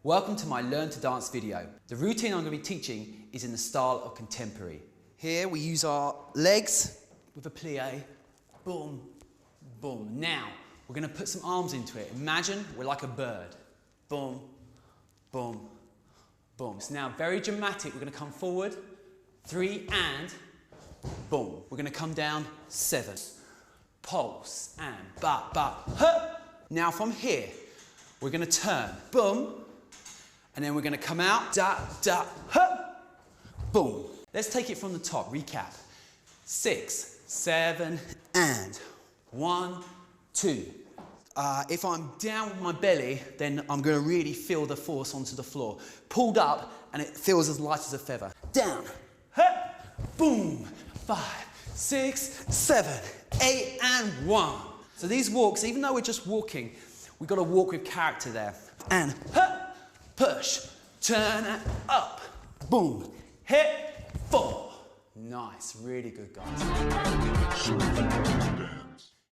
Welcome to my Learn to Dance video. The routine I'm going to be teaching is in the style of contemporary. Here we use our legs with a plie, boom, boom. Now, we're going to put some arms into it. Imagine we're like a bird. Boom, boom, boom. So now, very dramatic, we're going to come forward, 3 and boom. We're going to come down, 7. Pulse and ba, huh. Now from here, we're going to turn, boom, and then we're going to come out, da, da, huh, boom. Let's take it from the top, recap. 6, 7, and 1, 2. If I'm down with my belly, then I'm going to really feel the force onto the floor. Pulled up, and it feels as light as a feather. Down, huh, boom, 5, 6, 7, 8, and 1. So these walks, even though we're just walking, we've got to walk with character there. And huh, push, turn, and up, boom, hit, 4. Nice, really good, guys.